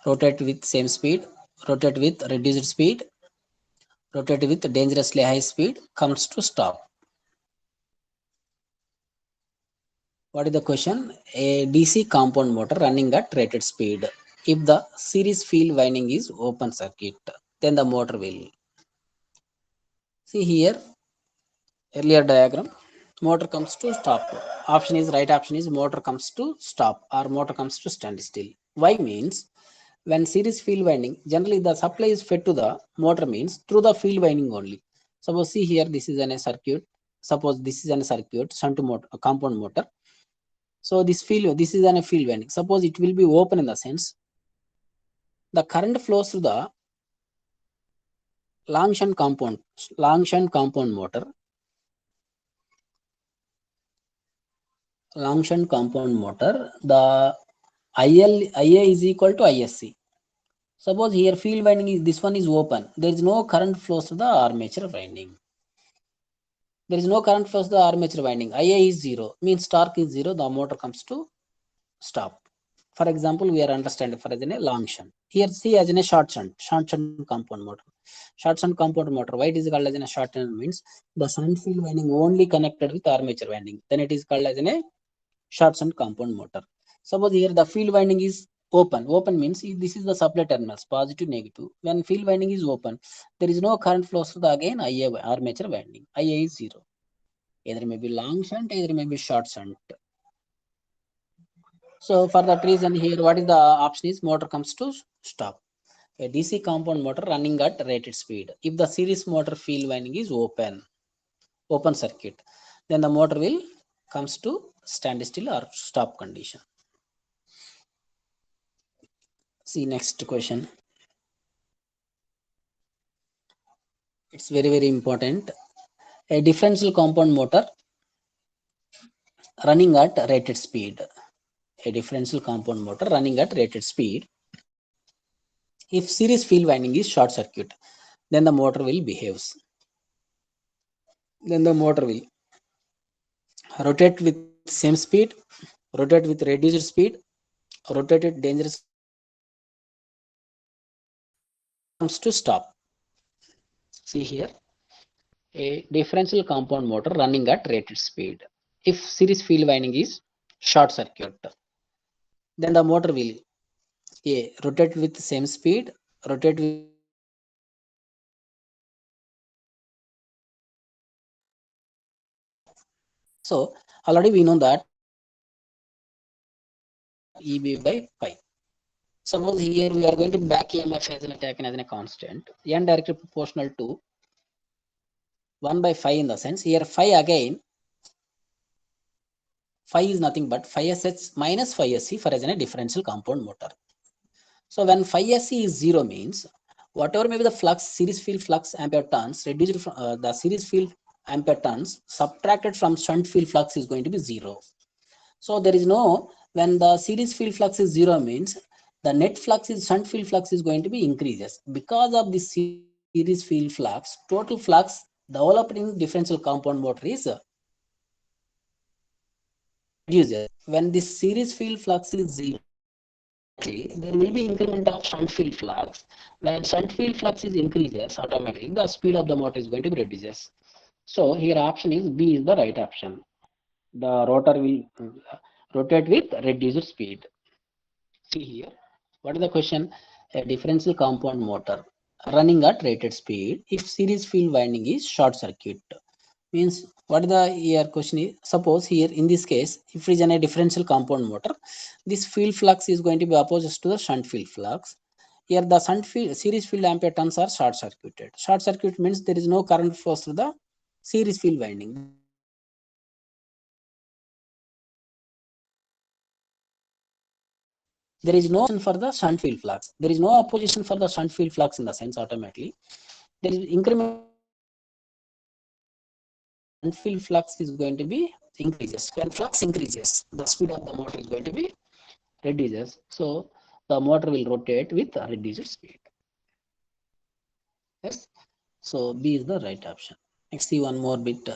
rotate with same speed, rotate with reduced speed, rotate with dangerously high speed, comes to stop. What is the question? A DC compound motor running at rated speed. If the series field winding is open circuit, then the motor will. See here, earlier diagram, motor comes to stop. Option is right option is motor comes to stop or motor comes to stand still. Why means when series field winding, generally the supply is fed to the motor means through the field winding only. Suppose see here, this is a circuit. Suppose this is a circuit, shunt motor, a compound motor. So this is a field winding. Suppose it will be open in the sense the current flows through the long shunt compound motor. Long shunt compound motor, the IA is equal to ISC. Suppose here field winding is this one is open. There is no current flows to the armature winding. There is no current flows to the armature winding. IA is 0, means torque is 0. The motor comes to stop. For example, we are understanding for as in a long shunt. Here see as in a short shunt compound motor. Short shunt compound motor. Why it is called as in a short shunt means the shunt field winding only connected with armature winding. Then it is called as in a short shunt compound motor. Suppose here the field winding is open. Open means this is the supply terminals, positive, negative. When field winding is open, there is no current flows to the again IA armature winding. IA is 0. Either may be long shunt, either may be short shunt. So for that reason here, what is the option is motor comes to stop. A DC compound motor running at rated speed. If the series motor field winding is open circuit, then the motor will comes to standstill or stop condition. See next question. It's very important. A differential compound motor running at rated speed. A differential compound motor running at rated speed. If series field winding is short circuit, then the motor will behaves. Then the motor will rotate with same speed, rotate with reduced speed, rotate it dangerous comes to stop. See here, a differential compound motor running at rated speed. If series field winding is short circuit, then the motor will rotate with same speed, rotate with so already we know that EB by pi. Suppose here we are going to back EMF as taken as a constant, n directly proportional to 1 by phi in the sense here phi again, phi is nothing but phi SH minus phi SC for as a differential compound motor. So when phi SC is 0 means whatever may be the flux, series field flux ampere turns, reduced from the series field ampere turns subtracted from shunt field flux is going to be 0. So there is no, when the series field flux is 0 means the net flux is shunt field flux is going to be increases. Because of this series field flux, total flux developed in differential compound motor is reduces. When this series field flux is zero, automatically there will be increment of shunt field flux. When shunt field flux is increases, automatically the speed of the motor is going to be reduces. So here option is B is the right option. The rotor will rotate with reduced speed. See here, what is the question? A differential compound motor running at rated speed if series field winding is short circuit. Means what is the here question is, suppose here in this case, if it is a differential compound motor, this field flux is going to be opposite to the shunt field flux. Here the shunt field series field ampere turns are short circuited. Short circuit means there is no current flows through the series field winding. There is no opposition for the shunt field flux. There is no opposition for the shunt field flux in the sense automatically there is incremental shunt field flux is going to be increases. When flux increases, the speed of the motor is going to be reduces. So the motor will rotate with a reduced speed. Yes. So B is the right option. Next, see one more bit.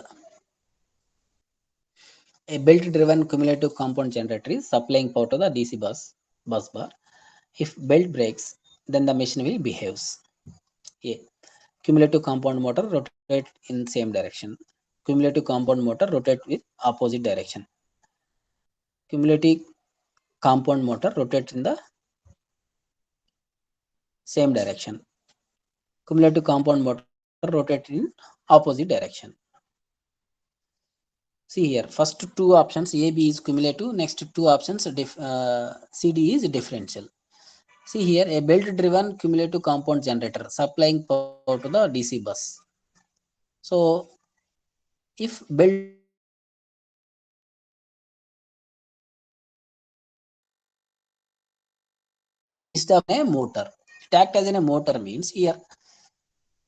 A belt-driven cumulative compound generator is supplying power to the DC bus bar. If belt breaks, then the machine will behaves. A cumulative compound motor rotate in same direction. Cumulative compound motor rotate with opposite direction. Cumulative compound motor rotate in the same direction. Cumulative compound motor rotate in opposite direction. See here, first two options A, B is cumulative. Next two options C, D is differential. See here, a belt-driven cumulative compound generator supplying power to the DC bus. So if belt breaks, instead of a motor, it act as in a motor means here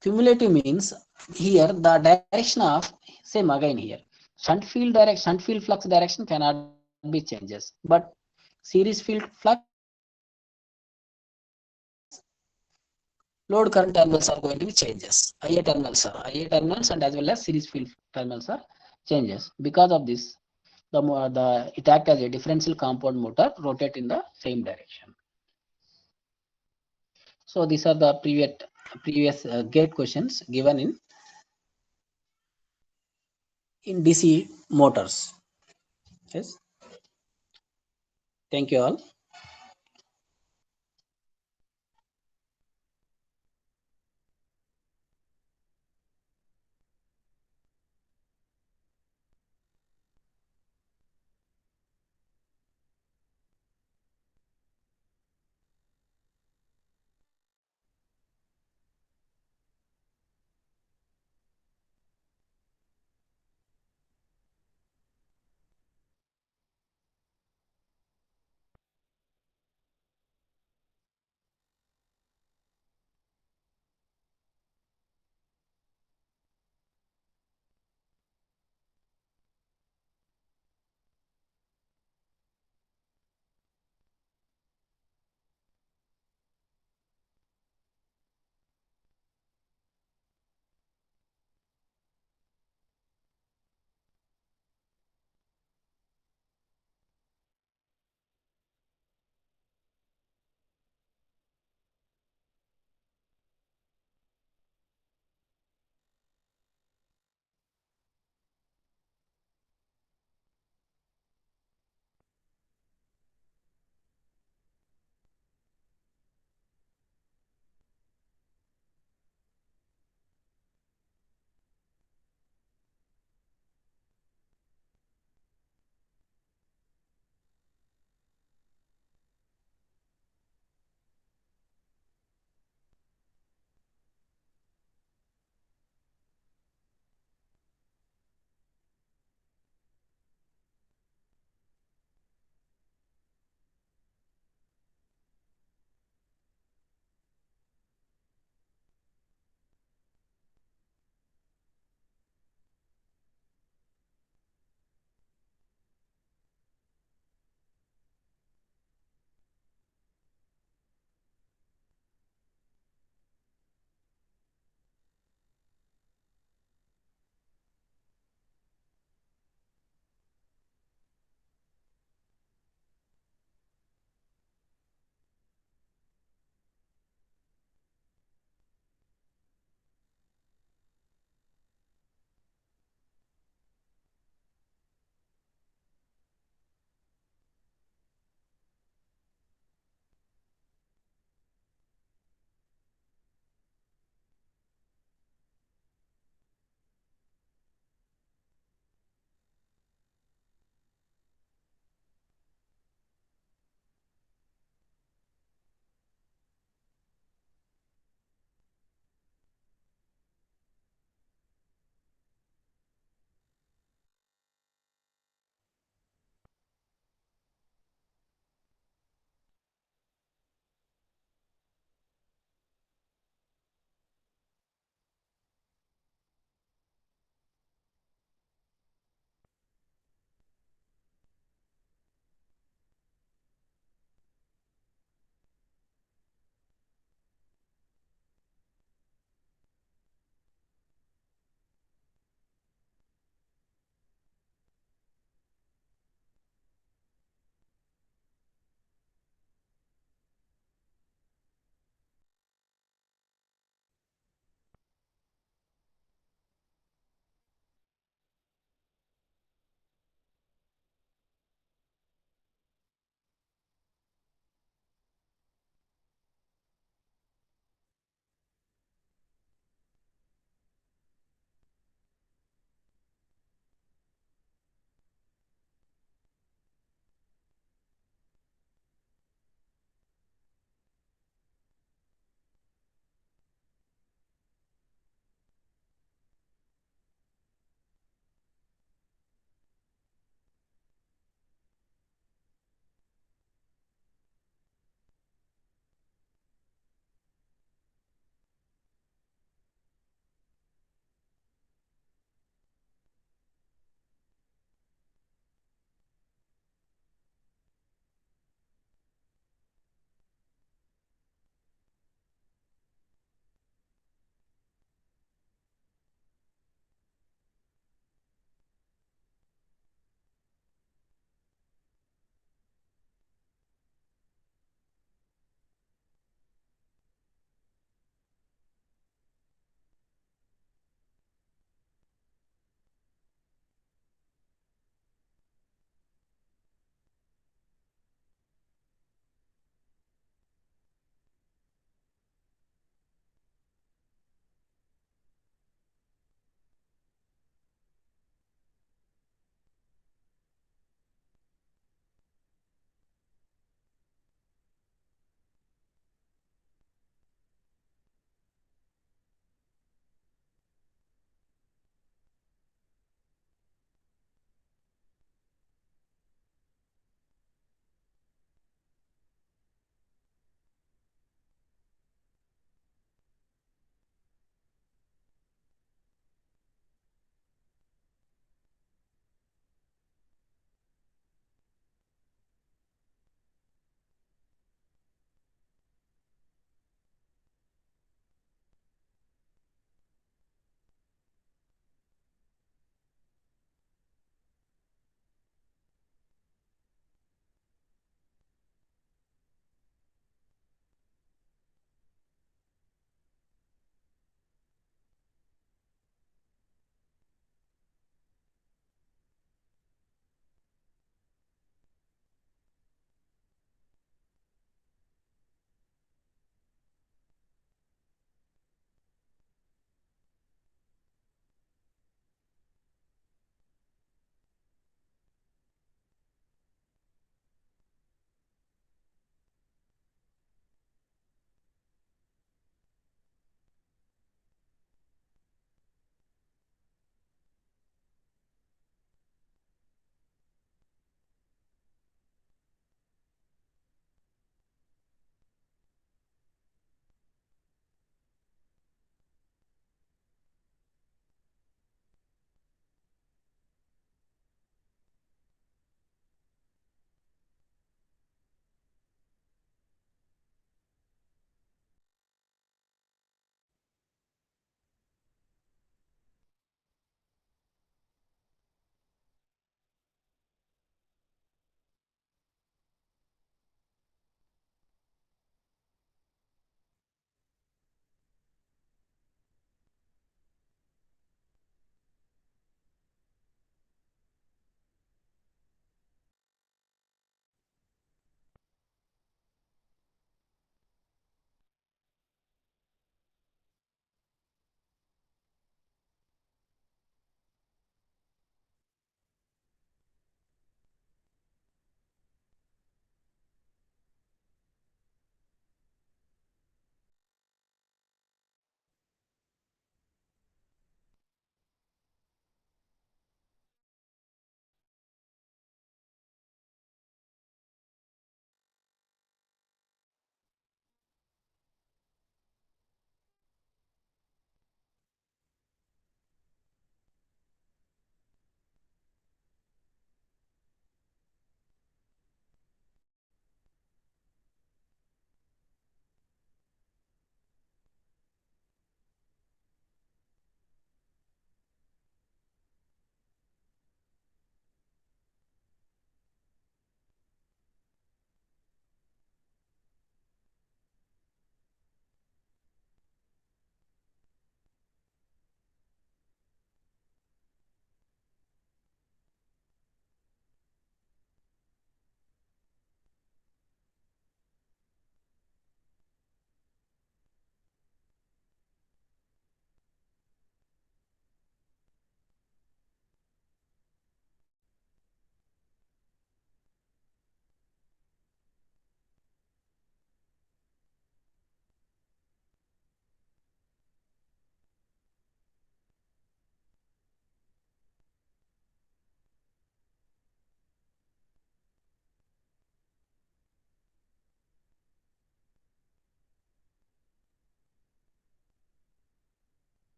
cumulative means here the direction of same again here shunt field flux direction cannot be changes, but series field flux load current terminals are going to be changes. IA terminals and as well as series field terminals are changes. Because of this, the it act as a differential compound motor rotate in the same direction. So these are the previous gate questions given in DC motors. Yes. Thank you all.